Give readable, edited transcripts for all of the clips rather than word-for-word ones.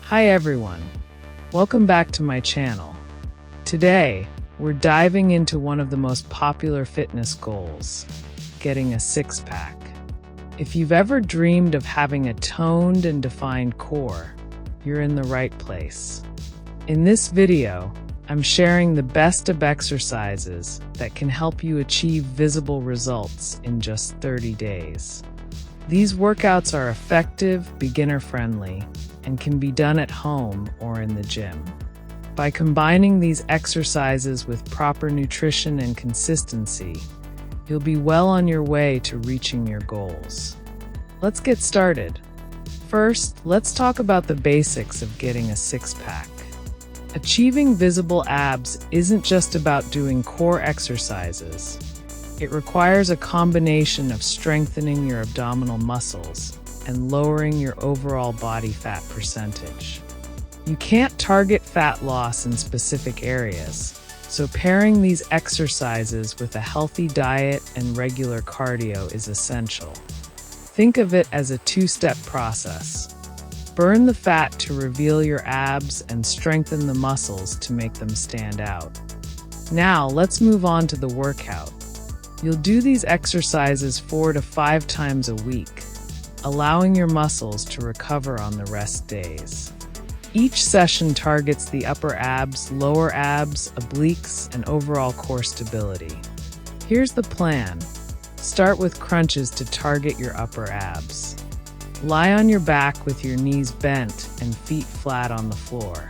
Hi everyone, welcome back to my channel. Today, we're diving into one of the most popular fitness goals, getting a six-pack. If you've ever dreamed of having a toned and defined core, you're in the right place. In this video, I'm sharing the best of exercises that can help you achieve visible results in just 30 days. These workouts are effective, beginner-friendly, and can be done at home or in the gym. By combining these exercises with proper nutrition and consistency, you'll be well on your way to reaching your goals. Let's get started. First, let's talk about the basics of getting a six-pack. Achieving visible abs isn't just about doing core exercises. It requires a combination of strengthening your abdominal muscles and lowering your overall body fat percentage. You can't target fat loss in specific areas, so pairing these exercises with a healthy diet and regular cardio is essential. Think of it as a two-step process. Burn the fat to reveal your abs and strengthen the muscles to make them stand out. Now, let's move on to the workout. You'll do these exercises 4 to 5 times a week, allowing your muscles to recover on the rest days. Each session targets the upper abs, lower abs, obliques, and overall core stability. Here's the plan. Start with crunches to target your upper abs. Lie on your back with your knees bent and feet flat on the floor.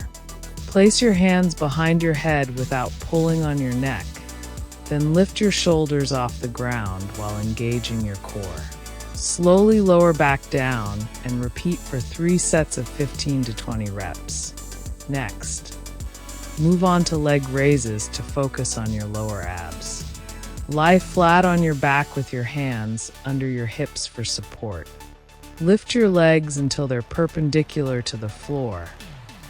Place your hands behind your head without pulling on your neck. Then lift your shoulders off the ground while engaging your core. Slowly lower back down and repeat for 3 sets of 15 to 20 reps. Next, move on to leg raises to focus on your lower abs. Lie flat on your back with your hands under your hips for support. Lift your legs until they're perpendicular to the floor,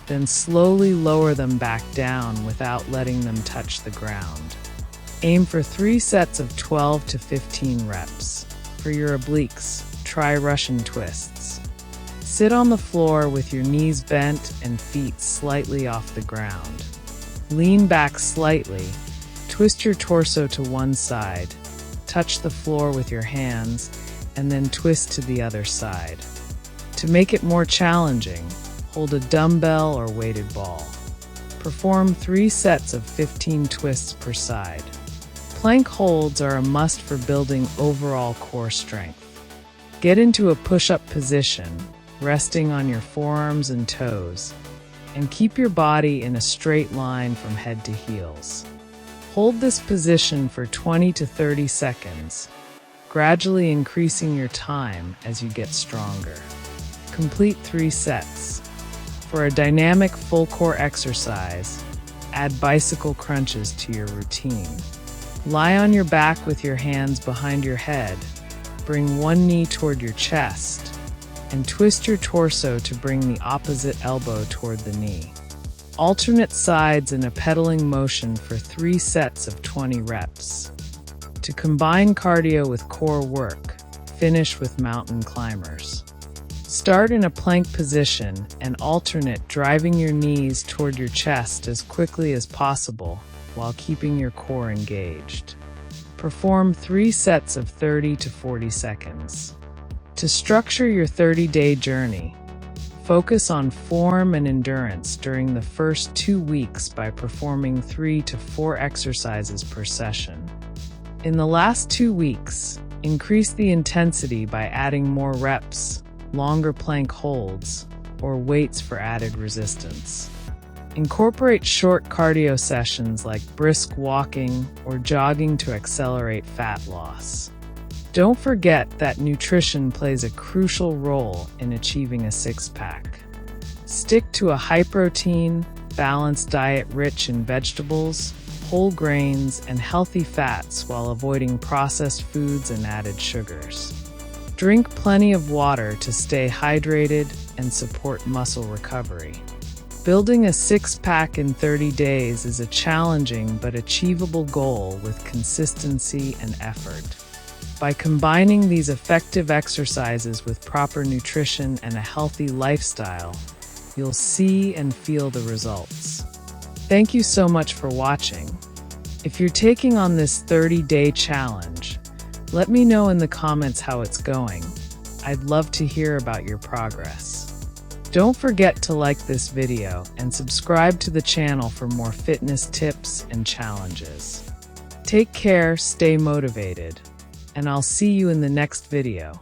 then slowly lower them back down without letting them touch the ground. Aim for 3 sets of 12 to 15 reps. For your obliques, try Russian twists. Sit on the floor with your knees bent and feet slightly off the ground. Lean back slightly, twist your torso to one side, touch the floor with your hands, and then twist to the other side. To make it more challenging, hold a dumbbell or weighted ball. Perform 3 sets of 15 twists per side. Plank holds are a must for building overall core strength. Get into a push-up position, resting on your forearms and toes, and keep your body in a straight line from head to heels. Hold this position for 20 to 30 seconds, gradually increasing your time as you get stronger. Complete 3 sets. For a dynamic full core exercise, add bicycle crunches to your routine. Lie on your back with your hands behind your head, bring one knee toward your chest, and twist your torso to bring the opposite elbow toward the knee. Alternate sides in a pedaling motion for 3 sets of 20 reps. To combine cardio with core work, finish with mountain climbers. Start in a plank position and alternate driving your knees toward your chest as quickly as possible while keeping your core engaged. Perform 3 sets of 30 to 40 seconds. To structure your 30-day journey, focus on form and endurance during the first 2 weeks by performing 3 to 4 exercises per session. In the last 2 weeks, increase the intensity by adding more reps, longer plank holds, or weights for added resistance. Incorporate short cardio sessions like brisk walking or jogging to accelerate fat loss. Don't forget that nutrition plays a crucial role in achieving a six-pack. Stick to a high-protein, balanced diet rich in vegetables, whole grains, and healthy fats while avoiding processed foods and added sugars. Drink plenty of water to stay hydrated and support muscle recovery. Building a six-pack in 30 days is a challenging but achievable goal with consistency and effort. By combining these effective exercises with proper nutrition and a healthy lifestyle, You'll see and feel the results. Thank you so much for watching. If you're taking on this 30-day challenge, let me know in the comments how it's going. I'd love to hear about your progress. Don't forget to like this video and subscribe to the channel for more fitness tips and challenges. Take care, stay motivated, and I'll see you in the next video.